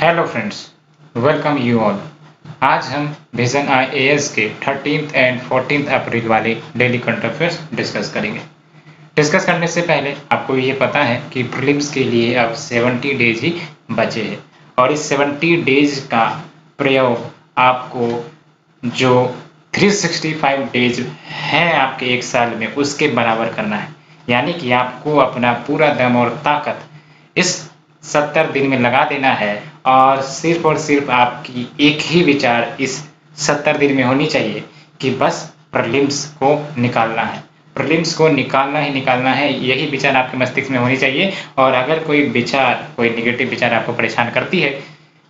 Hello friends, welcome you all. आज हम vision IAS के 13th एंड 14th अप्रैल वाले डेली करंट अफेयर्स डिस्कस करेंगे। डिस्कस करने से पहले आपको ये पता है कि प्रीलिम्स के लिए अब 70 डेज ही बचे हैं और इस 70 डेज का प्रयोग आपको जो 365 डेज हैं आपके एक साल में उसके बराबर करना है। यानी कि आपको अपना पूरा दम और ताकत इस 70 दिन में लगा देना है और सिर्फ आपकी एक ही विचार इस 70 दिन में होनी चाहिए कि बस प्रीलिम्स को निकालना है। प्रीलिम्स को निकालना ही निकालना है, यही विचार आपके मस्तिष्क में होनी चाहिए। और अगर कोई नेगेटिव विचार आपको परेशान करती है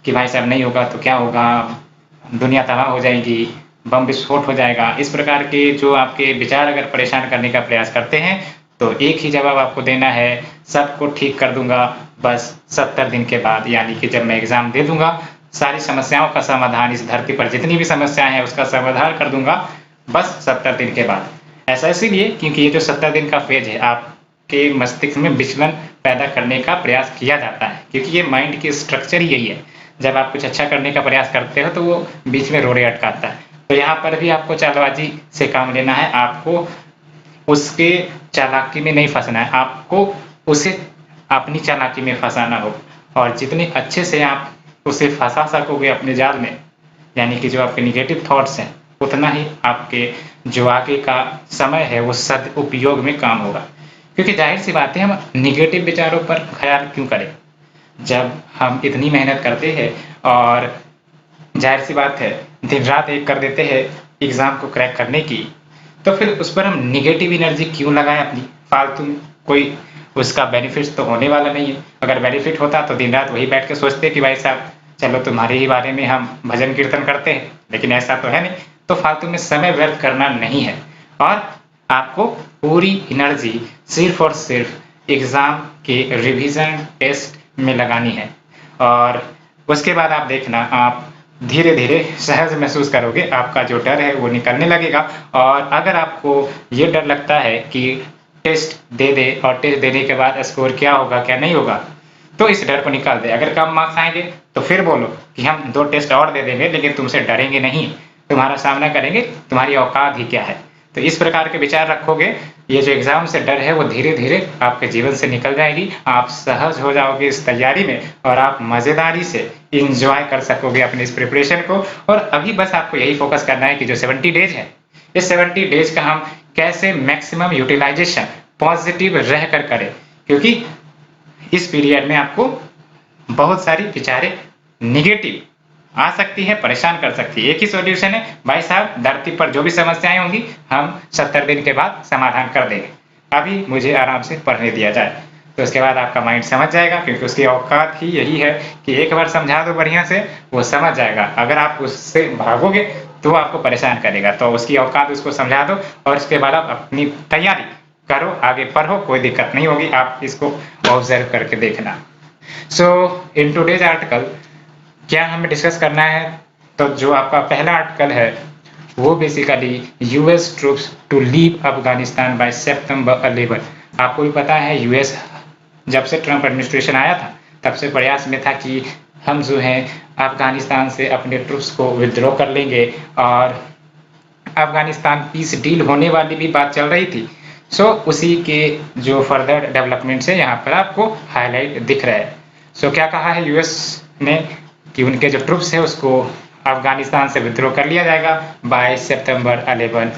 कि भाई साहब नहीं होगा तो क्या होगा, दुनिया तबाह हो जाएगी, बम विस्फोट हो जाएगा, इस प्रकार के जो आपके विचार अगर परेशान करने का प्रयास करते हैं तो एक ही जवाब आपको देना है, सबको ठीक कर दूंगा बस 70 दिन के बाद। यानी कि जब मैं एग्जाम दे दूंगा सारी समस्याओं का समाधान, इस धरती पर जितनी भी समस्याएं हैं उसका समाधान कर दूंगा बस 70 दिन के बाद। ऐसा इसीलिए क्योंकि ये जो 70 दिन का फेज है आपके मस्तिष्क में विचलन पैदा करने का प्रयास किया जाता है, क्योंकि ये माइंड की स्ट्रक्चर ही यही है। जब आप कुछ अच्छा करने का प्रयास करते हो तो वो बीच में रोड़े अटकाता है। तो यहाँ पर भी आपको चालबाजी से काम लेना है, आपको उसके चालाकी में नहीं फंसना है, आपको उसे अपनी चालाकी में फंसाना हो। और जितने अच्छे से आप उसे फंसा सकोगे अपने जाल में, यानी कि जो आपके निगेटिव थॉट्स हैं, उतना ही आपके जो आगे का समय है वो सदुपयोग में काम होगा। क्योंकि जाहिर सी बात है, हम निगेटिव विचारों पर ख्याल क्यों करें जब हम इतनी मेहनत करते हैं और जाहिर सी बात है दिन रात एक कर देते हैं एग्जाम को क्रैक करने की, तो फिर उस पर हम निगेटिव एनर्जी क्यों लगाएं अपनी फालतू में। कोई उसका बेनिफिट तो होने वाला नहीं है। अगर बेनिफिट होता तो दिन रात वही बैठ के सोचते कि भाई साहब चलो तुम्हारे ही बारे में हम भजन कीर्तन करते हैं, लेकिन ऐसा तो है नहीं। तो फालतू में समय व्यर्थ करना नहीं है और आपको पूरी एनर्जी सिर्फ और सिर्फ एग्जाम के रिवीजन टेस्ट में लगानी है। और उसके बाद आप देखना, आप धीरे धीरे सहज महसूस करोगे, आपका जो डर है वो निकलने लगेगा। और अगर आपको ये डर लगता है कि टेस्ट दे दे और टेस्ट देने के बाद स्कोर क्या होगा क्या नहीं होगा, तो इस डर को निकाल दे। अगर कम मार्क्स आएंगे तो फिर बोलो कि हम 2 टेस्ट और दे देंगे, लेकिन तुमसे डरेंगे नहीं, तुम्हारा सामना करेंगे, तुम्हारी औकात ही क्या है। तो इस प्रकार के विचार रखोगे, ये जो एग्जाम से डर है वो धीरे धीरे आपके जीवन से निकल जाएगी। आप सहज हो जाओगे इस तैयारी में और आप मजेदारी से इंजॉय कर सकोगे अपनी इस प्रिपरेशन को। और अभी बस आपको यही फोकस करना है कि जो 70 डेज है, इस 70 डेज का हम कैसे मैक्सिमम यूटिलाइजेशन पॉजिटिव रह कर करें। क्योंकि इस पीरियड में आपको बहुत सारी विचारें निगेटिव आ सकती है, परेशान कर सकती है। एक ही सॉल्यूशन है भाई साहब, धरती पर जो भी समस्याएं होंगी हम 70 दिन के बाद समाधान कर देंगे, अभी मुझे आराम से पढ़ने दिया जाए। तो उसके बाद आपका माइंड समझ जाएगा, क्योंकि उसकी औकात ही यही है कि एक बार समझा दो बढ़िया से, वो समझ जाएगा। अगर आप उससे भागोगे तो आपको परेशान करेगा, तो उसकी औकात उसको समझा दो और उसके बाद आप अपनी तैयारी करो, आगे पढ़ो, कोई दिक्कत नहीं होगी। आप इसको ऑब्जर्व करके देखना। सो इन टूडेज आर्टिकल क्या हमें डिस्कस करना है, तो जो आपका पहला आर्टिकल है वो basically US troops to leave Afghanistan by सितंबर 11। आपको भी पता है यूएस जब से ट्रंप एडमिनिस्ट्रेशन आया था तब से प्रयास में था कि हम जो है अफगानिस्तान से अपने ट्रूप्स को विथड्रॉ कर लेंगे, और अफगानिस्तान पीस डील होने वाली भी बात चल रही थी। सो उसी के जो फर्दर डेवलपमेंट्स है यहाँ पर आपको हाईलाइट दिख रहा है। सो क्या कहा है यूएस ने कि उनके जो ट्रूप्स है उसको अफगानिस्तान से विथड्रॉ कर लिया जाएगा बाय सितंबर 11।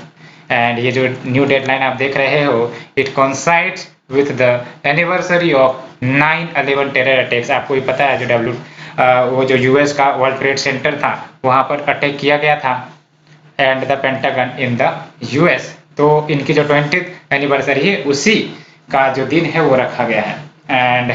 एंड ये जो न्यू डेडलाइन आप देख रहे हो, it coincides with the anniversary of 9/11 terror attacks. आपको भी पता है जो वो जो यूएस का वर्ल्ड ट्रेड सेंटर था वहां पर अटैक किया गया था, and the pentagon in the US. तो इनकी जो 20th एनिवर्सरी है उसी का जो दिन है वो रखा गया है। एंड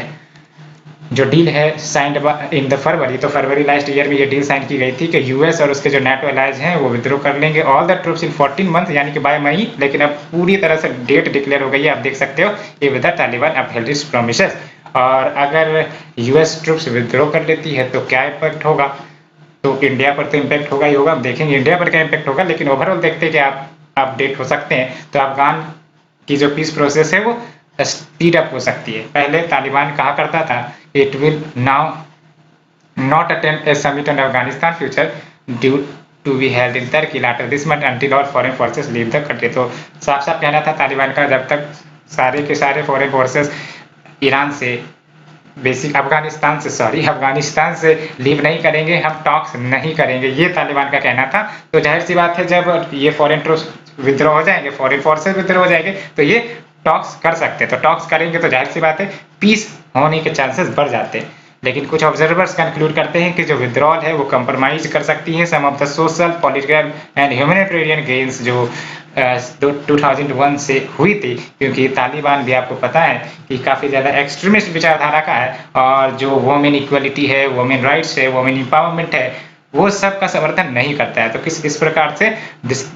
जो डील है साइंड इन द फरवरी, तो फरवरी लास्ट ईयर में ये डील साइन की गई थी कि यूएस और उसके जो नाटो अलाइज हैं वो विथड्रॉ कर लेंगे all the troops in 14 month, यानी कि बाय मई। लेकिन अब पूरी तरह से डेट डिक्लेयर हो गई है, आप देख सकते हो, if the Taliban uphold it's promises. और अगर यूएस ट्रूप्स विथड्रॉ कर लेती है तो क्या इम्पैक्ट होगा, तो इंडिया पर तो इम्पैक्ट होगा ही होगा। हम देखेंगे इंडिया पर क्या इम्पैक्ट होगा, लेकिन ओवरऑल देखते हैं कि आप अपडेट हो सकते हैं। तो अफगान की जो पीस प्रोसेस है वो स्पीड अप हो सकती है। पहले तालिबान कहा करता था it will now not attend a summit on Afghanistan future due to be held in Turkey later this month until all foreign forces leave the country। तो साफ साफ कहना था तालिबान का, जब तक सारे के सारे फॉरेन फोर्सेस ईरान से अफगानिस्तान से लीव नहीं करेंगे, हम टॉक्स नहीं करेंगे, ये तालिबान का कहना था। तो जाहिर सी बात है जब ये फॉरेन ट्रूप्स विद्रोह हो जाएंगे, फॉरेन फोर्सेस विद्रोह हो जाएंगे, तो ये टॉक्स कर सकते हैं। तो टॉक्स करेंगे तो जाहिर सी बात है पीस होने के चांसेस बढ़ जाते हैं। लेकिन कुछ ऑब्जर्वर्स कंक्लूड करते हैं कि जो विड्रॉल है वो कंप्रोमाइज कर सकती है some of the social, political and humanitarian gains जो 2001 से हुई थी, क्योंकि तालिबान भी आपको पता है कि काफ़ी ज़्यादा एक्सट्रीमिस्ट विचारधारा का है, और जो वोमेन इक्वलिटी है, वोमेन राइट्स है, वोमेन एम्पावरमेंट है, वो सब का समर्थन नहीं करता है। तो इस प्रकार से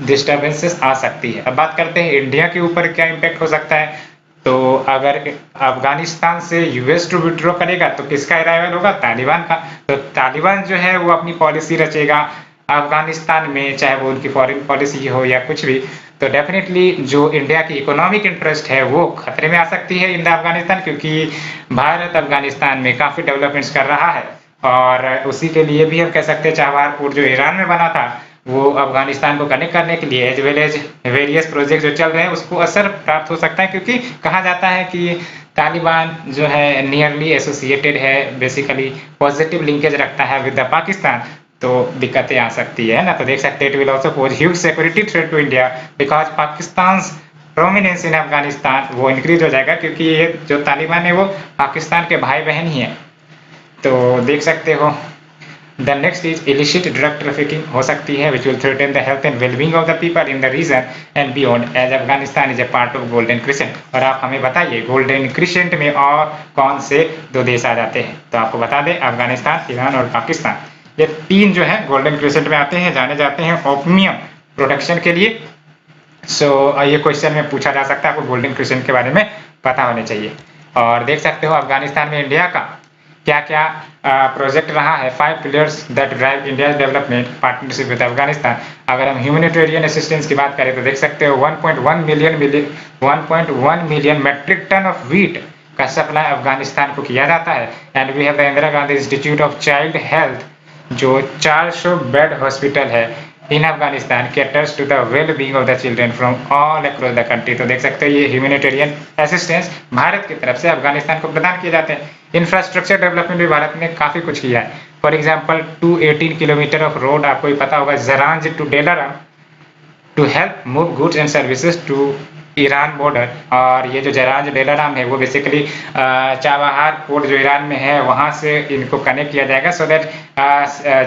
डिस्टर्बेंसेस आ सकती है। अब बात करते हैं इंडिया के ऊपर क्या इम्पैक्ट हो सकता है। तो अगर अफगानिस्तान से यूएस टू विड्रॉ करेगा तो किसका अराइवल होगा? तालिबान का। तो तालिबान जो है वो अपनी पॉलिसी रचेगा अफगानिस्तान में, चाहे वो उनकी फॉरेन पॉलिसी हो या कुछ भी। तो डेफिनेटली जो इंडिया की इकोनॉमिक इंटरेस्ट है वो खतरे में आ सकती है इन अफगानिस्तान, क्योंकि भारत अफगानिस्तान में काफ़ी डेवलपमेंट्स कर रहा है, और उसी के लिए भी हम कह सकते हैं चाबहार पोर्ट जो ईरान में बना था वो अफगानिस्तान को कनेक्ट करने के लिए as well as various project जो चल रहे हैं उसको असर प्राप्त हो सकता है, क्योंकि कहा जाता है कि तालिबान जो है नियरली एसोसिएटेड है, बेसिकली पॉजिटिव लिंकेज रखता है विद द पाकिस्तान। तो दिक्कतें आ सकती है ना। तो देख सकते हैं it will also pose huge security threat to India because Pakistan prominence in Afghanistan वो इंक्रीज हो जाएगा, क्योंकि ये जो तालिबान है वो पाकिस्तान के भाई बहन ही हैं। तो देख सकते हो the next is illicit drug trafficking हो सकती है which will threaten the health and wellbeing of the people in the reason and beyond as Afghanistan is a part of golden crescent. और आप हमें बताइए गोल्डन क्रिसेंट में और कौन से दो देश आ जाते हैं। तो आपको बता दें अफगानिस्तान, ईरान और पाकिस्तान, ये तीन जो है गोल्डन क्रिसेंट में आते हैं, जाने जाते हैं ओपियम प्रोडक्शन के लिए। ये क्वेश्चन में पूछा जा सकता है, आपको गोल्डन क्रिसेंट के बारे में पता होने चाहिए। और देख सकते हो अफगानिस्तान में इंडिया का क्या क्या प्रोजेक्ट रहा है, 5 pillars that drive India development partnership with Afghanistan. अगर हम ह्यूमैनिटेरियन असिस्टेंस की बात करें तो देख सकते हो 1.1 million metric ton of wheat का सप्लाई अफगानिस्तान को किया जाता है। And we have the Indira Gandhi institute of child health जो 400 बेड हॉस्पिटल है in Afghanistan caters to the well being of the children from all across the country. तो देख सकते हो ये ह्यूमैनिटेरियन असिस्टेंस भारत की तरफ से अफगानिस्तान को प्रदान किए जाते हैं। इंफ्रास्ट्रक्चर डेवलपमेंट भी भारत ने काफ़ी कुछ किया है। For example 218 kilometre of road आपको ही पता होगा Zaranj to Delaram to help move goods and services to Iran border. और ये जो जरांज डेलाराम है वो बेसिकली चाबहार पोर्ट जो ईरान में है वहाँ से इनको कनेक्ट किया जाएगा सो दैट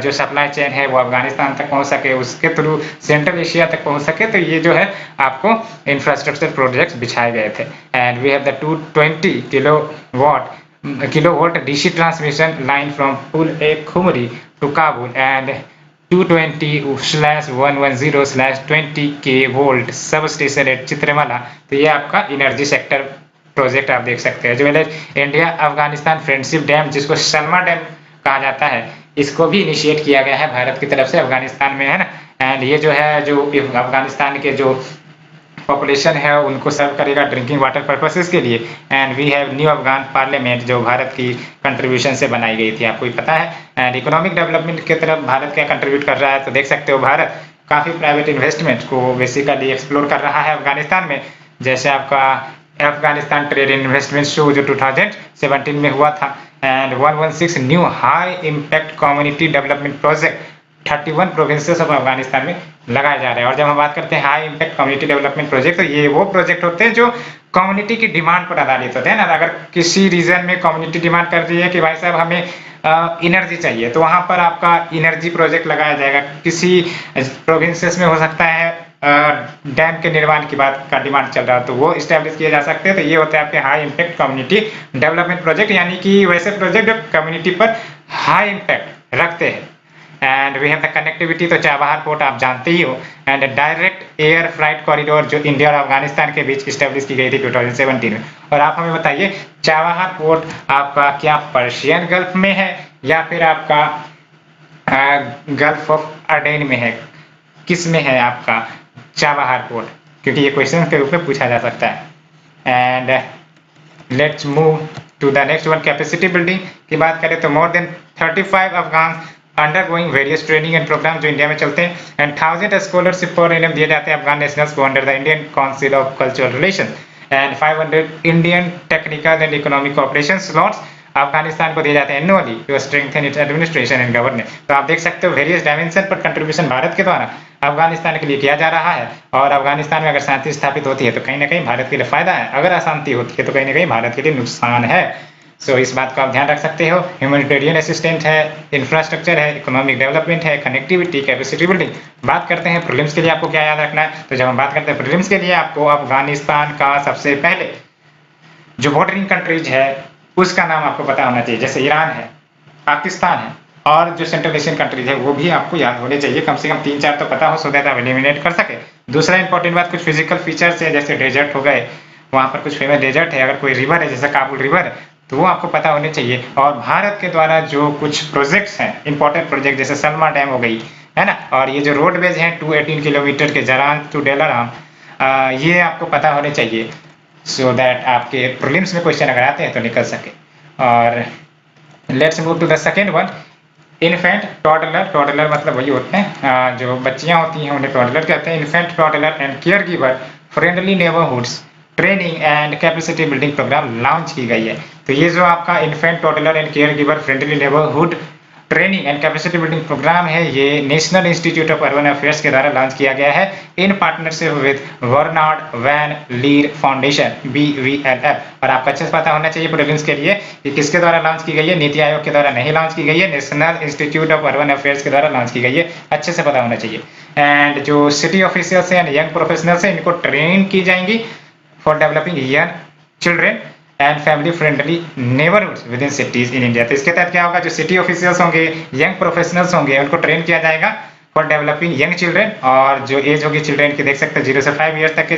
जो सप्लाई चेन है वो अफगानिस्तान तक पहुँच सके, उसके थ्रू सेंट्रल एशिया तक पहुँच सके। तो ये जो है आपको इंफ्रास्ट्रक्चर प्रोजेक्ट्स बिछाए गए थे। And we have the 220 kilovolt DC transmission line from Pul A Khumri to Kabul and 220/110/20 kV substation at Chitramala. तो ये आपका एनर्जी सेक्टर प्रोजेक्ट आप देख सकते हैं। जो इंडिया अफगानिस्तान फ्रेंडशिप डैम जिसको सलमा डैम कहा जाता है, इसको भी इनिशिएट किया गया है भारत की तरफ से अफगानिस्तान में, है ना। एंड ये जो है जो अफगानिस्तान के जो पॉपुलेशन है उनको सर्व करेगा ड्रिंकिंग वाटर पर्पसेस के लिए। And we have new Afghan parliament जो भारत की कंट्रीब्यूशन से बनाई गई थी, आपको ही पता है। एंड इकोनॉमिक डेवलपमेंट की तरफ भारत क्या कंट्रीब्यूट कर रहा है, तो देख सकते हो भारत काफ़ी प्राइवेट इन्वेस्टमेंट को बेसिकली एक्सप्लोर कर रहा है अफगानिस्तान में। जैसे आपका अफगानिस्तान ट्रेड इन्वेस्टमेंट शो जो 2017 में हुआ था। And 116 new high impact community development project 31 provinces of Afghanistan में लगाए जा रहे हैं। और जब हम बात करते हैं high impact community development project, तो ये वो प्रोजेक्ट होते हैं जो कम्युनिटी की डिमांड पर आधारित होते हैं ना। अगर किसी रीजन में कम्युनिटी डिमांड कर रही है कि भाई साहब हमें एनर्जी चाहिए, तो वहाँ पर आपका एनर्जी प्रोजेक्ट लगाया जाएगा। किसी प्रोविंसेस में हो सकता है डैम के निर्माण की बात का डिमांड चल रहा है, तो वो इस्टेब्लिश किए जा सकते हैं। तो ये होते हैं आपके high impact community development project, यानी कि वैसे प्रोजेक्ट जो कम्युनिटी पर हाई इम्पैक्ट रखते हैं। And we have the connectivity, तो चाबहार पोर्ट आप जानते ही हो। And direct air flight corridor जो इंडिया और अफगानिस्तान के बीच स्टेब्लिश की गई थी 2017 में। और आप हमें बताइए चाबहार पोर्ट आपका क्या पर्शियन गल्फ में है या फिर आपका गल्फ ऑफ अडेन में है, किस में है आपका चाबहार पोर्ट, क्योंकि ये क्वेश्चन के रूप में पूछा जा सकता है। And let's move to the next one. Capacity building की बात करें तो more than 35 Afghan undergoing various training and program जो इंडिया में चलते हैं, एंड 1000 स्कॉलरशिप फॉर एनएम दिए जाते हैं अफगान नेशनल्स को under the Indian council of cultural relation, and 500 Indian technical and economic cooperation slots Afghanistan को दिए जाते हैं annually to strengthen its administration and governance. तो आप देख सकते हो वेरियस डायमेंशन पर कंट्रीब्यूशन भारत के द्वारा अफगानिस्तान के लिए किया जा रहा है, और अफगानिस्तान में अगर शांति स्थापित होती है तो कहीं ना कहीं भारत के लिए फायदा है, अगर अशांति होती है तो कहीं ना कहीं भारत के लिए नुकसान है। सो इस बात को आप ध्यान रख सकते हो। ह्यूमैनिटेरियन असिस्टेंट है, इंफ्रास्ट्रक्चर है, इकोनॉमिक डेवलपमेंट है, कनेक्टिविटी, कैपेसिटी बिल्डिंग। बात करते हैं प्रीलिम्स के लिए आपको क्या याद रखना है, तो जब हम बात करते हैं प्रीलिम्स के लिए आपको अफगानिस्तान का सबसे पहले जो बॉर्डरिंग कंट्रीज है उसका नाम आपको पता होना चाहिए, जैसे ईरान है, पाकिस्तान है, और जो सेंट्रल एशियन कंट्रीज है वो भी आपको याद होने चाहिए, कम से कम 3-4 तो पता हो, सो दैट आप एलिमिनेट कर सके। दूसरा इंपॉर्टेंट बात, कुछ फिजिकल फीचर्स है, जैसे डेजर्ट हो गए, वहाँ पर कुछ फेमस डेजर्ट है, अगर कोई रिवर है जैसे काबुल रिवर है तो वो आपको पता होने चाहिए। और भारत के द्वारा जो कुछ प्रोजेक्ट्स हैं, इंपॉर्टेंट प्रोजेक्ट, जैसे सलमा डैम हो गई है ना, और ये जो रोडवेज हैं 218 किलोमीटर के जरान टू डेलाराम, ये आपको पता होने चाहिए, सो दैट आपके प्रीलिम्स में क्वेश्चन अगर आते हैं तो निकल सके। और let's move to the second one, infant toddler. Toddler मतलब वही होते हैं जो बच्चियां होती हैं उन्हें टॉडलर कहते हैं। Infant toddler and caregiver friendly neighbourhoods training and capacity building programme launch की गई है। तो ये जो आपका infant toddler and caregiver friendly neighbourhood training and capacity building programme है, ये national institute of urban affairs के द्वारा लॉन्च किया गया है in partnership with Bernard van Leer foundation BVLF। और आपको अच्छे से पता होना चाहिए प्रीलिम्स के लिए कि किसके द्वारा लॉन्च की गई है, नीति आयोग के द्वारा नहीं लॉन्च की गई है, national institute of urban affairs के द्वारा लॉन्च की गई है, अच्छे से पता होना चाहिए। एंड जो सिटी ऑफिशियल्स हैं, यंग प्रोफेशनल्स हैं, इनको ट्रेन की जाएंगी for developing young children and family friendly neighbourhoods with in cities in India. तो इसके तहत क्या होगा, जो सिटी ऑफिशियल्स होंगे, यंग प्रोफेशनल्स होंगे, उनको ट्रेन किया जाएगा फॉर डेवलपिंग यंग चिल्ड्रेन, और जो एज होगी चिल्ड्रेन की देख सकते हैं 0 से 5 ईयर्स तक के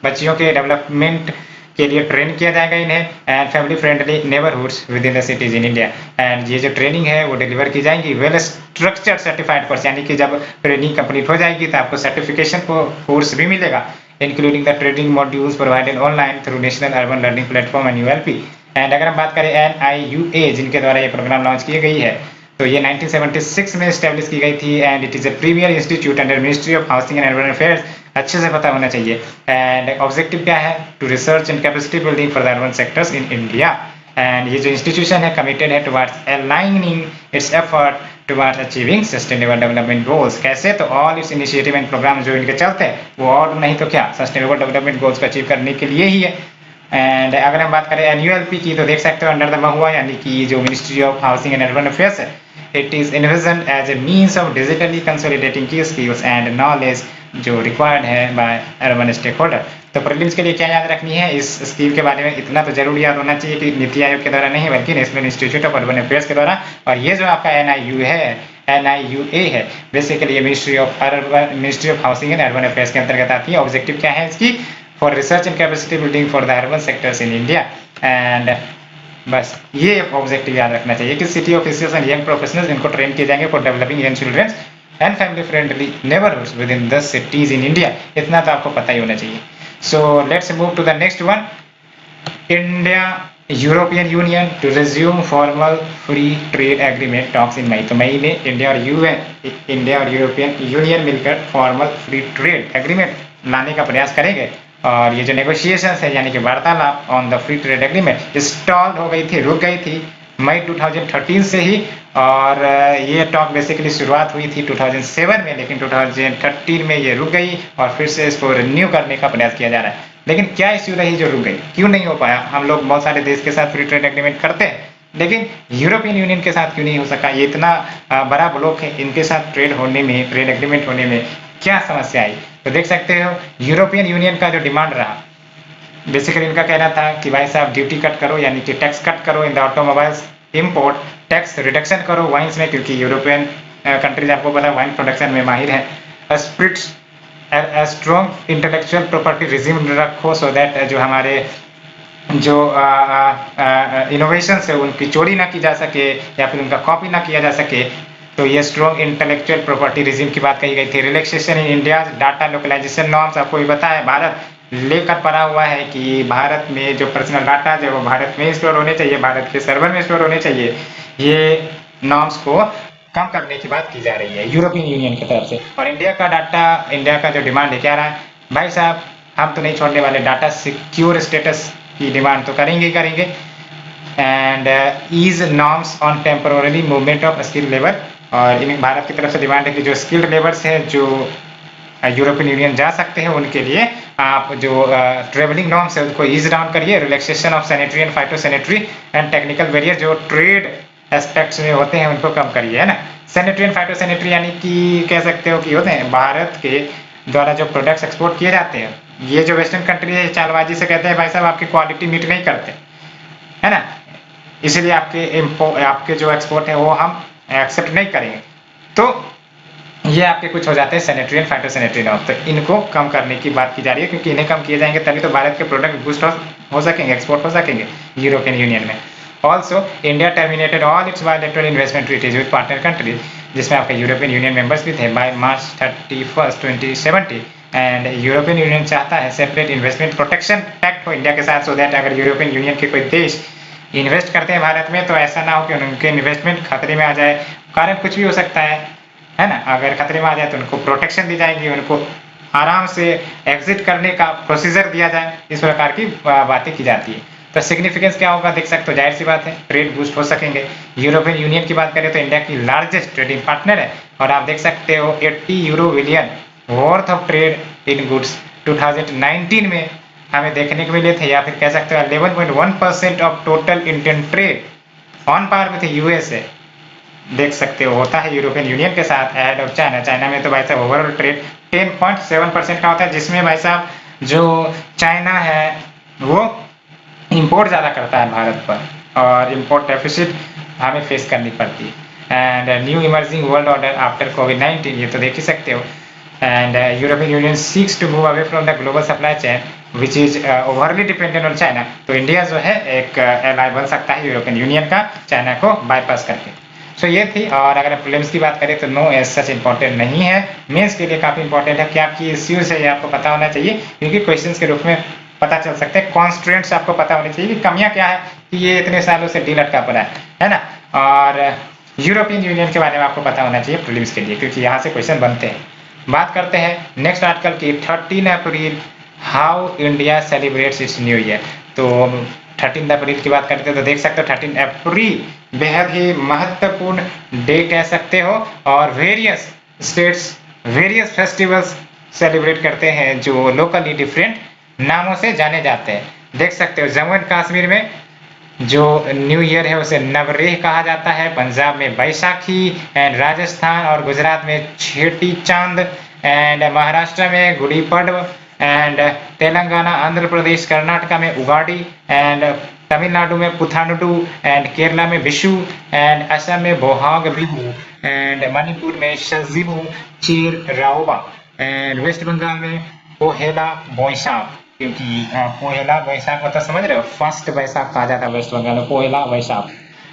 बच्चियों के डेवलपमेंट के लिए ट्रेन किया जाएगा इन्हें, and family friendly neighbourhoods with in the cities in India. And ये जो ट्रेनिंग है वो डिलीवर की जाएंगी वेल स्ट्रक्चर्ड सर्टिफाइड कोर्स, यानी कि जब ट्रेनिंग कंप्लीट हो जाएगी तो आपको सर्टिफिकेशन कोर्स भी मिलेगा, including the training modules provided online through National Urban Learning Platform and ULP। And अगर हम बात करें NIUA जिनके द्वारा ये प्रोग्राम लॉन्च की गई है, तो ये 1976 में स्टैब्लिश की गई थी, and it is a premier institute under ministry of housing and urban affairs, अच्छे से पता होना चाहिए। एंड ऑब्जेक्टिव क्या है, to research and capacity building for the urban sectors in India. And ये जो इंस्टीट्यूशन है कमिटेड है towards aligning its effort towards achieving sustainable development goals. कैसे, तो all its initiative and program जो इनके चलते हैं वो और नहीं तो क्या, सस्टेनेबल डेवलपमेंट गोल्स को अचीव करने के लिए ही है। एंड अगर हम बात करें NULP की, तो देख सकते हो अंडर द महुआ, यानी कि जो ministry of housing and urban affairs है, it is envisioned as a means of digitally consolidating की स्किल्स एंड नॉलेज जो रिक्वायर्ड है बाय अर्बन स्टेक होल्डर। तो प्रीलिम्स के लिए क्या याद रखनी है, इस स्कीम के बारे में इतना तो जरूर याद होना चाहिए कि नीति आयोग के द्वारा नहीं बल्कि national institute of urban affairs के द्वारा। और ये जो आपका NIUA है बेसिकली ये ministry of housing and urban affairs के अंतर्गत आती है। ऑब्जेक्टिव क्या है इसकी, for research and capacity building for the urban sectors in India. And बस ये ऑब्जेक्टिव याद रखना चाहिए कि city officials and young professionals इनको ट्रेन किए जाएंगे for developing young children and family friendly neighbourhoods with in the cities in India. इतना तो आपको पता ही होना चाहिए। So let's move to the next one, India European Union to resume formal free trade agreement talks in May. तो मई में India और यूरोपियन यूनियन मिलकर फॉर्मल फ्री ट्रेड एग्रीमेंट लाने का प्रयास करेंगे। और ये जो नेगोशिएशंस है यानी कि वार्तालाप on the free trade agreement stall हो गई थी, रुक गई थी मई 2013 से ही, और ये टॉक बेसिकली शुरुआत हुई थी 2007 में, लेकिन 2013 में ये रुक गई और फिर से इसको रिन्यू करने का प्रयास किया जा रहा है। लेकिन क्या इश्यू रही जो रुक गई, क्यों नहीं हो पाया? हम लोग बहुत सारे देश के साथ फ्री ट्रेड एग्रीमेंट करते हैं, लेकिन यूरोपियन यूनियन के साथ क्यों नहीं हो सका? ये इतना बड़ा ब्लॉक है, इनके साथ ट्रेड एग्रीमेंट होने में क्या समस्या आई? तो देख सकते हो यूरोपियन यूनियन का जो डिमांड रहा, बेसिकली इनका कहना था कि भाई साहब ड्यूटी कट करो, यानी कि टैक्स कट करो in the automobiles import, tax reduction करो वाइन्स में, क्योंकि यूरोपियन कंट्रीज आपको पता है वाइन प्रोडक्शन में माहिर है। स्प्रिट्स स्ट्रॉन्ग इंटेलेक्चुअल प्रॉपर्टी रिजिम रखो, सो दैट जो हमारे जो इनोवेशन है उनकी चोरी ना की जा सके या फिर उनका कॉपी ना किया जा सके। तो ये स्ट्रॉन्ग इंटेलेक्चुअल प्रॉपर्टी रिजिम की बात कही गई थी। Relaxation in India data localisation norms, आपको भी पता है भारत लेकर पड़ा हुआ है कि भारत में जो पर्सनल डाटा है वो भारत में स्टोर होने चाहिए, भारत के सर्वर में स्टोर होने चाहिए। ये नॉर्म्स को कम करने की बात की जा रही है यूरोपियन यूनियन की तरफ से। और इंडिया का डाटा, इंडिया का जो डिमांड है क्या रहा है, भाई साहब हम तो नहीं छोड़ने वाले, डाटा सिक्योर स्टेटस की डिमांड तो करेंगे ही करेंगे। And ease norms on temporary movement of skilled labour, और इन भारत की तरफ से डिमांड है कि जो स्किल्ड लेबर्स है जो यूरोपियन यूनियन जा सकते हैं उनके लिए आप जो ट्रेवलिंग नॉर्म्स है उनको ईज डाउन करिए। Relaxation of sanitary and phytosanitary and technical barrier जो ट्रेड एस्पेक्ट्स में होते हैं उनको कम करिए, है ना। सैनिटरी एंड फाइटोसैनिटरी यानी कि कह सकते हो कि होते हैं भारत के द्वारा जो प्रोडक्ट्स एक्सपोर्ट किए जाते हैं, ये जो वेस्टर्न कंट्री है चालबाजी से कहते हैं भाई साहब आपकी क्वालिटी मीट नहीं करते, है ना, इसीलिए आपके जो एक्सपोर्ट है वो हम एक्सेप्ट नहीं करेंगे। तो ये आपके कुछ हो जाते हैं सैनिटरी एंड फाइटोसैनिटरी नॉर्म्स, तो इनको कम करने की बात की जा रही है, क्योंकि इन्हें कम किए जाएंगे तभी तो भारत के प्रोडक्ट बूस्ट हो सकेंगे, एक्सपोर्ट हो सकेंगे यूरोपियन यूनियन में। Also India terminated all its bilateral investment treaties with partner countries, जिसमें आपके यूरोपियन यूनियन मेंबर्स भी थे by March 31, 2070। And European union चाहता है सेपरेट इन्वेस्टमेंट प्रोटेक्शन एक्ट हो इंडिया के साथ, सो दैट अगर यूरोपियन यूनियन के कोई देश इन्वेस्ट करते हैं भारत में तो ऐसा ना हो कि उनके इन्वेस्टमेंट खतरे में आ जाए। कारण कुछ भी हो सकता है ना, अगर खतरे में आ जाए तो उनको प्रोटेक्शन दी जाएगी, उनको आराम से एग्जिट करने का प्रोसीजर दिया जाए, इस प्रकार की बातें की जाती है। तो सिग्निफिकेंस क्या होगा देख सकते हो, जाहिर सी बात है ट्रेड बूस्ट हो सकेंगे। यूरोपियन यूनियन की बात करें तो इंडिया की लार्जेस्ट ट्रेडिंग पार्टनर है, और आप देख सकते हो 80 euro billion worth of trade in goods 2019 में हमें देखने को मिले थे, या फिर कह सकते हो 11.1% of total Indian trade on par with USA, देख सकते हो होता है यूरोपियन यूनियन के साथ एहेड ऑफ चाइना। चाइना में तो भाई साहब ओवरऑल ट्रेड 10.7% का होता है, जिसमें भाई साहब जो चाइना है वो इंपोर्ट ज़्यादा करता है भारत पर, और इंपोर्ट डेफिसिट हमें फेस करनी पड़ती है। And new emerging world order after कोविड-19, ये तो देख ही सकते हो। And European Union seeks to move away from the global supply chain which is overly dependent on China, तो इंडिया जो है एक एलाई बन सकता है यूरोपियन यूनियन का चाइना को बाईपास करके। सो ये थी, और अगर प्रीलिम्स की बात करें तो नो एज सच इंपॉर्टेंट नहीं है, मेंस के लिए काफ़ी इंपॉर्टेंट है कि आपकी इश्यूज है ये आपको पता होना चाहिए, क्योंकि क्वेश्चंस के रूप में पता चल सकते हैं। कॉन्स्ट्रेंट्स आपको पता होनी चाहिए कि कमियां क्या है कि ये इतने सालों से डी लटका पड़ा है ना, और यूरोपियन यूनियन के बारे में आपको पता होना चाहिए प्रीलिम्स के लिए, क्योंकि यहाँ से क्वेश्चन बनते हैं। बात करते हैं नेक्स्ट आर्टिकल की, 13 April how India celebrates its new year. तो 13 अप्रैल की बात करते हैं तो देख सकते हो 13 अप्रैल बेहद ही महत्वपूर्ण डे कह सकते हो, और various states various festivals celebrate करते हैं जो लोकली डिफरेंट नामों से जाने जाते हैं। देख सकते हो जम्मू एंड कश्मीर में जो न्यू ईयर है उसे नवरेह कहा जाता है, पंजाब में बैसाखी, एंड राजस्थान और गुजरात में छेटी चांद, एंड महाराष्ट्र में गुड़ी पड़वा, एंड तेलंगाना, आंध्र प्रदेश, कर्नाटका में उगाड़ी, एंड तमिलनाडु में पुथानुडू, एंड केरला में विशु, एंड असम में बोहाग बिहू, एंड मणिपुर में शजिबू चिरराओबा, एंड वेस्ट बंगाल में पोहेला बोईशाख, क्योंकि पोहेला वैशाख मतलब समझ रहे हो, फर्स्ट वैशाख कहा जाता है वेस्ट बंगाल में, पोहेला वैशाख।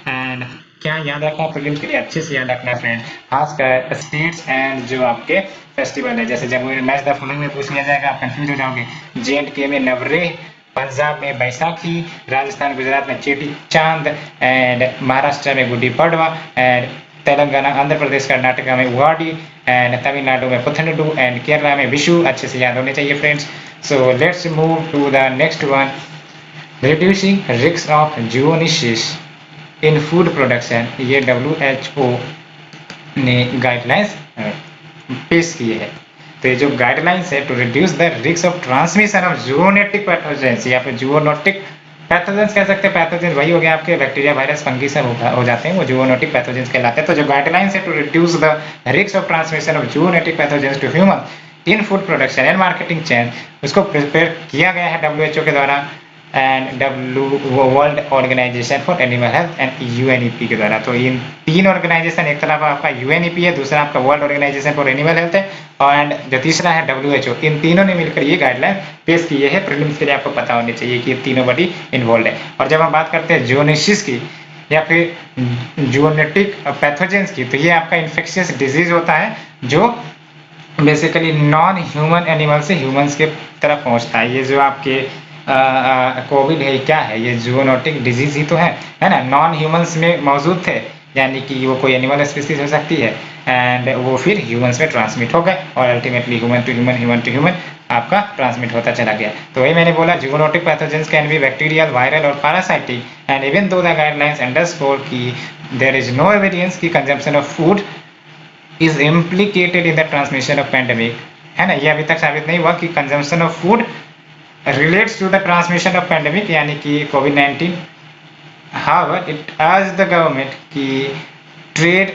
एंड क्या याद रखना प्रीलिम्स के लिए, अच्छे से याद रखना फ्रेंड, खासकर स्टेट्स एंड जो आपके फेस्टिवल है, जैसे जम्मू में मैच द फॉलोइंग में पूछ लिया जाएगा आप कंफ्यूज हो जाओगे। जे&के में नवरेह, पंजाब में बैसाखी, राजस्थान गुजरात में चेटी चांद, एंड महाराष्ट्र में गुड़ी पड़वा, एंड तेलंगाना, आंध्र प्रदेश, कर्नाटका में उगाड़ी, एंड तमिलनाडु में पुथनडू, एंड केरला में विशु, अच्छे से याद होने चाहिए friends. So let's move to the next one, reducing risks of zoonosis in food production। ये WHO ने गाइडलाइंस पेश किए हैं। तो ये जो गाइडलाइंस है to reduce the risk of transmission of zoonotic pathogens, या फिर जूनोटिक पैथोजेंस कह सकते हैं, पैथोजेंस वही हो गया आपके बैक्टीरिया, वायरस, फंगी से हो जाते हैं, वो जूनोटिक पैथोजेंस कहलाते हैं। तो जो गाइडलाइंस है to reduce the risk of transmission of zoonotic pathogens to human in food production and marketing chain, उसको प्रिपेयर किया गया है WHO के द्वारा, and world organisation for animal health and UNEP के द्वारा। तो इन तीन ऑर्गेनाइजेशन, एक तरफ आपका UNEP है, दूसरा आपका world organisation for animal health है, एंड जो तीसरा है WHO, इन तीनों ने मिलकर ये गाइडलाइन पेश की है। प्रीलिम्स के लिए आपको पता होनी चाहिए कि ये तीनों बॉडी इन्वॉल्व है। और जब हम बात करते हैं जूनोसिस की या फिर जूनोटिक पैथोजेंस की, तो ये आपका इन्फेक्शियस डिजीज होता है जो बेसिकली नॉन ह्यूमन एनिमल से ह्यूमंस के तरफ पहुंचता है। ये जो आपके कोविड है क्या है, ये जूनोटिक डिजीज ही तो है ना। नॉन ह्यूमंस में मौजूद थे, यानी कि वो कोई एनिमल स्पीसीज हो सकती है, एंड वो फिर ह्यूमंस में ट्रांसमिट हो गए और अल्टीमेटली ह्यूमन टू ह्यूमन आपका ट्रांसमिट होता चला गया। तो वही मैंने बोला, zoonotic pathogens can be bacterial, viral और parasitic, and even though the guidelines underscore की देयर इज नो एविडेंस की consumption of food is implicated in the transmission of pandemic, है ना। ये अभी तक साबित नहीं हुआ कि consumption of food relates to the transmission of pandemic यानी कि कोविड-19। हाउएवर इट अर्ज द गवर्नमेंट कि ट्रेड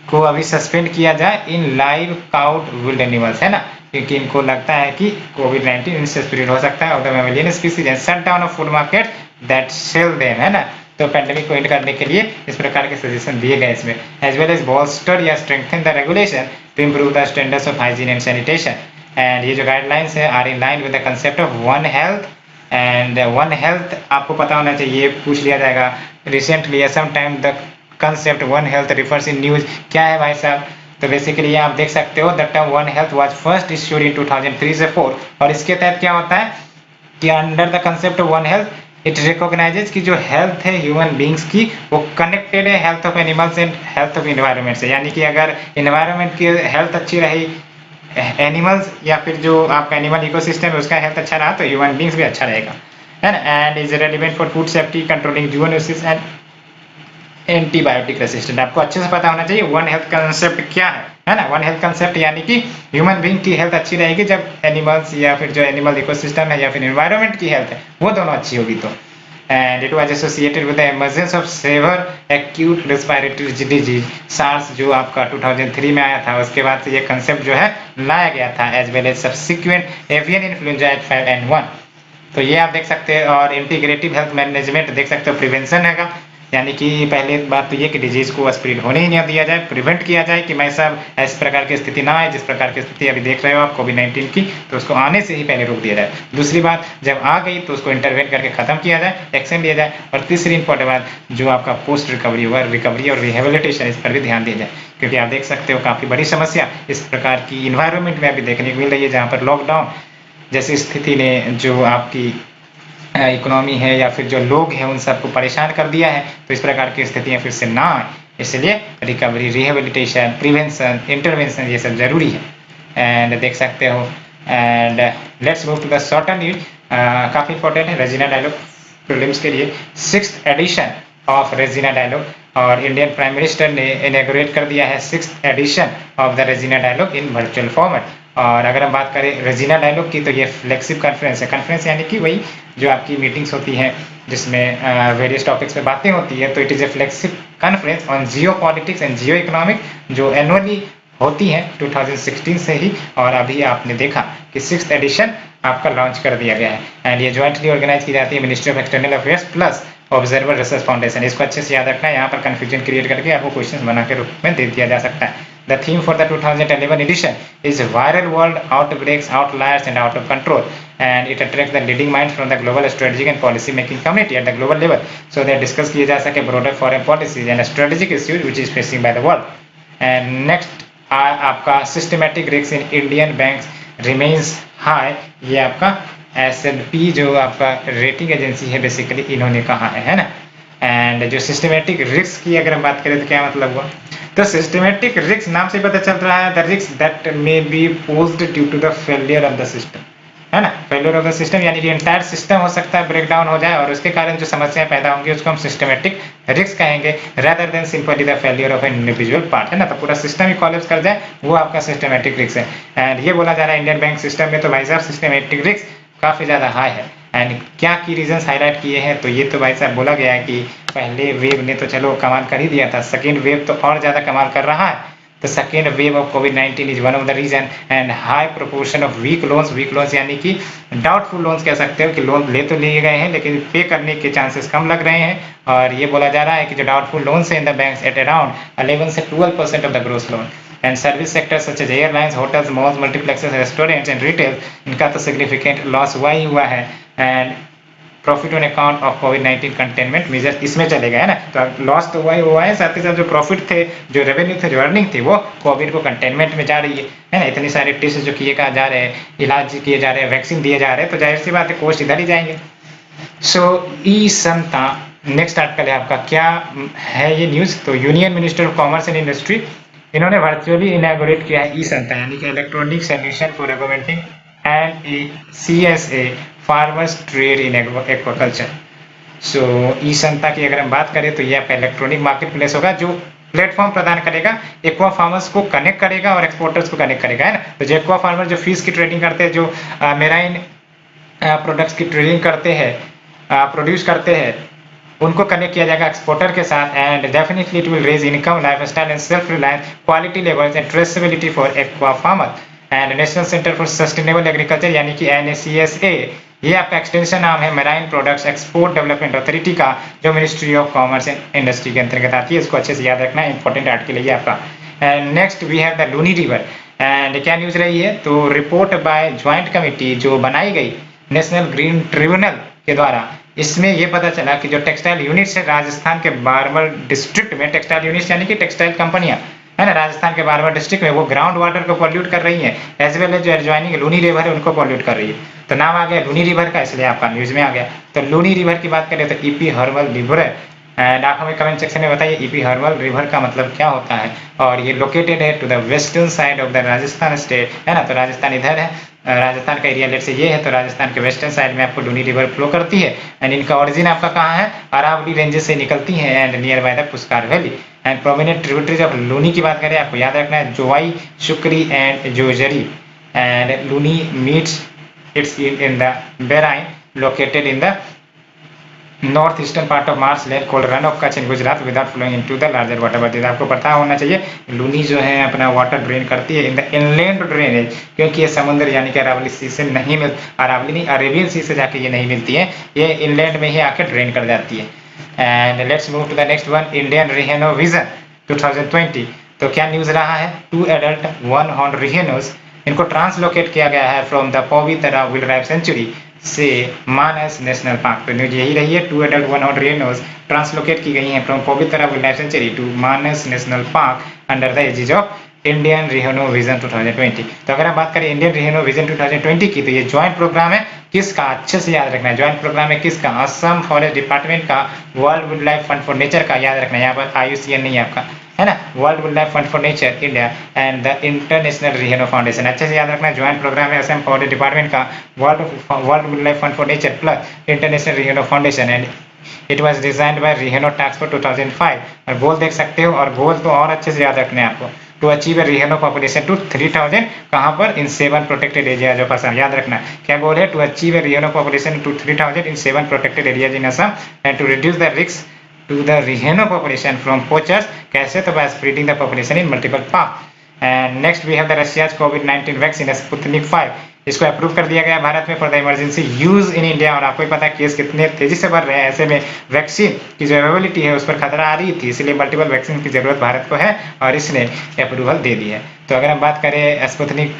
को अभी सस्पेंड किया जाए in live caught wild animals, है ना, क्योंकि इनको लगता है कि कोविड-19 इनसे स्प्रेड हो सकता है और the mammalian species and shut down of food market that sell them, है ना। तो पेंडेमिक को एंड करने के लिए इस प्रकार के सजेशन दिए गए इसमें, एज वेल एज bolster या strengthen the regulation to improve the standards of hygiene and sanitation. And ये जो गाइडलाइंस है are in line with the concept of one health, and one health आपको पता होना चाहिए, पूछ लिया जाएगा recently some time the concept one health refers in news. क्या है भाई साहब, तो बेसिकली आप देख सकते हो the term one health was first issued in 2003 से 4, और इसके तहत क्या होता है कि under the concept one health it recognises की जो हेल्थ है ह्यूमन बींग्स की वो कनेक्टेड है health of animals and health of environment से, यानी कि अगर इन्वायरमेंट की हेल्थ अच्छी रही, एनिमल्स या फिर जो आपका एनिमल इकोसिस्टम है उसका हेल्थ अच्छा रहा तो ह्यूमन बींग्स भी अच्छा रहेगा, है ना। And is relevant for food safety, controlling zoonosis and antibiotic resistant. आपको अच्छे से पता होना चाहिए वन हेल्थ कंसेप्ट क्या है ना। वन हेल्थ कंसेप्ट यानी कि ह्यूमन बीइंग की हेल्थ अच्छी रहेगी जब एनिमल्स या फिर जो एनिमल इकोसिस्टम है या फिर एनवायरनमेंट की हेल्थ है वो दोनों अच्छी होगी तो। And it was associated with the emergence of severe acute respiratory disease SARS, जो आपका 2003 में आया था, उसके बाद से ये कंसेप्ट जो है लाया गया था, as well as subsequent avian influenza H5N1। तो ये आप देख सकते हैं, और इंटीग्रेटिव हेल्थ मैनेजमेंट देख सकते हो, प्रिवेंशन हैगा, यानी कि पहले बात तो ये कि डिजीज को स्प्रेड होने ही नहीं दिया जाए, प्रिवेंट किया जाए कि भाई साहब इस प्रकार की स्थिति ना आए, जिस प्रकार की स्थिति अभी देख रहे हो आप कोविड-19 की, तो उसको आने से ही पहले रोक दिया जाए। दूसरी बात, जब आ गई तो उसको इंटरवेंट करके खत्म किया जाए, एक्शन लिया जाए। और तीसरी इंपॉर्टेंट बात, जो आपका पोस्ट रिकवरी होगा, रिकवरी और रिहेबिलिटेशन, इस पर भी ध्यान दिया जाए, क्योंकि आप देख सकते हो काफी बड़ी समस्या इस प्रकार की इन्वायरमेंट में अभी देखने को मिल रही है, जहाँ पर लॉकडाउन जैसी स्थिति ने जो आपकी इकोनॉमी है या फिर जो लोग हैं उन सबको परेशान कर दिया है। तो इस प्रकार की स्थितियां फिर से ना आए, इसलिए रिकवरी, रिहेबिलिटेशन, प्रिवेंशन, इंटरवेंशन ये सब जरूरी है। एंड देख सकते हो, and let's move to the shorter news. काफी इंपॉर्टेंट है रेजिना डायलॉग प्रीलिम्स के लिए, 6th edition of Raisina dialogue, और इंडियन प्राइम मिनिस्टर ने इनॉग्रेट कर दिया है 6th edition of the Raisina dialogue in virtual format. और अगर हम बात करें रेजिना डायलॉग की, तो ये फ्लेक्सिव कॉन्फ्रेंस है। कॉन्फ्रेंस यानी कि वही जो आपकी मीटिंग्स होती हैं जिसमें वेरियस टॉपिक्स पे बातें होती है, तो it is a flagship conference on geo politics and geo economic, जो एनुअली होती हैं 2016 से ही, और अभी आपने देखा कि 6th एडिशन आपका लॉन्च कर दिया गया है। एंड ये ज्वाइंटली ऑर्गेनाइज की जाती है ministry of external affairs plus observer research foundation. इसको अच्छे से याद रखना है, यहाँ पर कन्फ्यूजन क्रिएट करके आपको क्वेश्चन बना के रूप में दे दिया जा सकता है। The theme for the 2011 edition is viral world outbreaks, outliers and out of control, and it attracts the leading minds from the global strategic and policy making community at the global level, so that discuss किए जा सके broader foreign policies and strategic issues which is facing by the world. And next आपका systematic risks in Indian banks remains high, ये आपका S&P जो आपका rating agency है basically इन्होंने कहा है ना। एंड जो सिस्टमेटिक रिस्क की अगर हम बात करें तो क्या मतलब हुआ, तो सिस्टमेटिक रिस्क नाम से पता चल रहा है the risk that may be posed due to the failure of the system, है ना। फेलियर ऑफ द सिस्टम यानी कि एंटायर सिस्टम हो सकता है ब्रेक डाउन हो जाए और उसके कारण जो समस्याएं पैदा होंगी उसको हम सिस्टमेटिक रिस्क कहेंगे, rather than simply the failure of an individual part, है ना। तो पूरा सिस्टम ही कोलैप्स कर जाए वो आपका सिस्टमेटिक रिस्क है। एंड ये बोला जा रहा है इंडियन बैंक सिस्टम में तो भाई साहब सिस्टमेटिक रिस्क काफी ज्यादा हाई है। एंड क्या की रीजंस हाईलाइट किए हैं, तो ये तो भाई साहब बोला गया है कि पहले वेव ने तो चलो कमाल कर ही दिया था, सेकेंड वेव तो और ज्यादा कमाल कर रहा है। तो सेकेंड वेव ऑफ कोविड-19 is one of the reason, and high proportion of weak loans यानी कि डाउटफुल लोन्स कह सकते हो कि लोन ले तो लिए गए हैं लेकिन पे करने के चांसेस कम लग रहे हैं। और ये बोला जा रहा है कि जो डाउटफुल लोन्स है in the banks at around 11 से 12% of the gross loan. And service sector such as airlines, hotels, malls, multiplexes, restaurants and retail, इनका तो सिग्निफिकेंट लॉस हुआ ही हुआ है। And profit on account of कोविड-19 कंटेनमेंट मेजर इसमें चलेगा, है ना। तो लॉस तो हुआ है, साथ ही साथ जो प्रॉफिट थे, जो रेवेन्यू थे, जो अर्निंग थी, वो कोविड को कंटेनमेंट में जा रही है ना। इतनी सारे टेस्ट जो किए जा रहे हैं, इलाज किए जा रहे हैं, वैक्सीन दिए जा रहे हैं, तो जाहिर सी बात है कोस्ट इधर ही जाएंगे। सो ई संता नेक्स्ट आर्टिकल है आपका, क्या है ये न्यूज। तो union minister of commerce and industry, इन्होंने वर्चुअली इनॉग्रेट किया है ई संता, यानी कि electronic solution for regulating and CSA farmers trade in aquaculture. So e SANTA की अगर हम बात करें तो ये आपका इलेक्ट्रॉनिक मार्केट प्लेस होगा, जो प्लेटफॉर्म प्रदान करेगा, एक्वा फार्मर्स को कनेक्ट करेगा और एक्सपोर्टर्स को कनेक्ट करेगा, है ना। तो जो एक्वा फार्मर जो फिश की ट्रेडिंग करते हैं, जो मेराइन प्रोडक्ट्स की ट्रेडिंग करते हैं, प्रोड्यूस करते हैं, उनको कनेक्ट किया जाएगा एक्सपोर्टर के साथ। And definitely it will raise income, lifestyle and self reliance, quality levels and traceability for aqua farmer. And national centre for sustainable agriculture यानी कि NACSA, ये आपका एक्सटेंशन नाम है marine products export development authority का, जो ministry of commerce and industry के अंतर्गत आती है। इसको अच्छे से याद रखना, इंपॉर्टेंट आर्टिकल है आपका। And next we have the Luni river. And क्या न्यूज रही है, तो रिपोर्ट बाय ज्वाइंट कमेटी जो बनाई गई नेशनल ग्रीन ट्रिब्यूनल के द्वारा, इसमें यह पता चला कि जो टेक्सटाइल यूनिट्स है राजस्थान के बारमर डिस्ट्रिक्ट में, टेक्सटाइल यूनिट्स यानी कि टेक्सटाइल कंपनियां, है ना, राजस्थान के बारमर डिस्ट्रिक्ट में वो ग्राउंड वाटर को पॉल्यूट कर रही है, एज वेल एज जो एडजॉइनिंग लूनी रिवर है उनको पॉल्यूट कर रही है। तो नाम आ गया लूनी रिवर का, इसलिए आपका न्यूज में आ गया। तो लूनी रिवर की बात करें तो EP हर्बल रिवर है। एंड आप हमें कमेंट सेक्शन में बताइए EP हर्बल रिवर का मतलब क्या होता है। और ये लोकेटेड है to the western side of the Rajasthan state, है ना। तो राजस्थान इधर है, राजस्थान का एरिया लेट से ये है, तो राजस्थान के वेस्टर्न साइड में आपको लूनी रिवर फ्लो करती है। एंड इनका ओरिजिन आपका कहाँ है, अरावली रेंजेस से निकलती है and nearby the Pushkar valley. And prominent tributaries of Luni की बात करें, आपको याद रखना है Jawai, Sukri and Jojari. And Luni meets its in the barren located in the north eastern part of marshland called Rann of Kutch in Gujarat without flowing into the larger water body. आपको पता होना चाहिए लूनी जो है अपना वाटर ड्रेन करती है इन द इनलैंड ड्रेनेज, क्योंकि ये समुद्र यानी कि अरावली सी से नहीं मिल, अरावली नहीं अरेबियन सी से जाके ये नहीं मिलती है, ये इनलैंड में ही आके ड्रेन कर जाती है। And let's move to the next one, Indian rhino vision 2020। तो क्या न्यूज रहा है, 2 एडल्ट 1 हॉर्न रिहेनोस, इनको ट्रांसलोकेट किया गया है from the Pavitra wildlife century से मानस नेशनल पार्क। तो न्यूज यही रही है, 2 एडल्ट 1 हॉर्न रिहेनोस ट्रांसलोकेट की गई हैं from Pobitora wildlife sanctuary to Manas national park under the aegis of Indian rhino vision 2020। तो अगर हम बात करें इंडियन रिहेनो विजन 2020 की, तो ये ज्वाइंट प्रोग्राम है किसका, अच्छे से याद रखना है, ज्वाइंट प्रोग्राम है किसका, असम फॉरेस्ट डिपार्टमेंट का, world wildlife fund for nature का, याद रखना है, यहाँ पर IUCN नहीं है आपका, है ना, world wildlife fund for nature India and the international rhino foundation. अच्छे से याद रखना है, ज्वाइंट प्रोग्राम है असम फॉरेस्ट डिपार्टमेंट का, world wildlife fund for nature plus international rhino foundation. And it was designed by rhino task force 2005। और गोल देख सकते हो, और गोल तो और अच्छे से याद रखने हैं आपको, to achieve rhino population to 3000, कहाँ पर, in 7 protected areas of Assam. याद रखना क्या गोल है, to achieve rhino population to 3000 in 7 protected areas in Assam and to reduce the risk to the rhino population from poachers. कैसे, तो by splitting the population in multiple park. And next we have the Russia's कोविड-19 vaccine Sputnik 5, इसको approve कर दिया गया भारत में for the emergency use in India. और आपको ही पता है केस कितने तेजी से बढ़ रहे हैं, ऐसे में वैक्सीन की जो अवेलेबिलिटी है उस पर खतरा आ रही थी, इसलिए मल्टीपल वैक्सीन की जरूरत भारत को है और इसने अप्रूवल दे दी है। तो अगर हम बात करें स्पुतनिक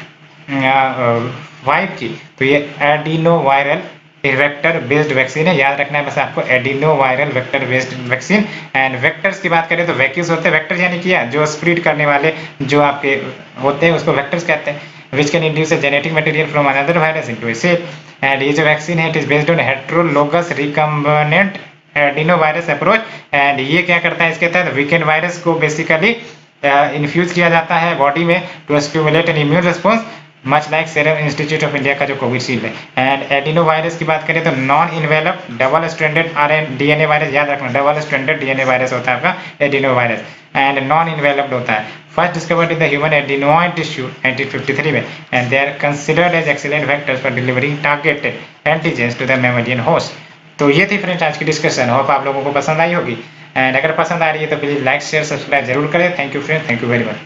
5 की, तो ये adeno viral vector based vaccine है, याद रखना है बस आपको, adeno viral vector based vaccine. And vectors की बात करें तो वैक्यूज होते हैं, वेक्टर्स यानी कि जो स्प्रेड करने वाले जो आपके होते हैं उसको वेक्टर्स कहते हैं, which can induce a genetic material from another virus into a cell। and ये जो वैक्सीन है, it is based on heterologous recombinant adenovirus approach। and ये क्या करता है, इसके तहत वीकेंड वायरस को बेसिकली इन्फ्यूज किया जाता है बॉडी में to stimulate an immune response, much like serum institute of India का जो कोविशील्ड है। एंड एडिनो वायरस की बात करें तो non envelope double stranded DNA virus, याद रखना डबल स्ट्रैंडेड DNA वायरस होता है आपका adenovirus, and non enveloped होता है, first discovered in the human adenoid tissue 1953 में। And they are considered as excellent vectors for delivering targeted antigens to the mammalian host. तो ये थी friends आज की डिस्कशन, होप आप लोगों को पसंद आई होगी। एंड अगर पसंद आ रही है तो प्लीज लाइक शेयर सब्सक्राइब जरूर करें। Thank you friends, thank you very much.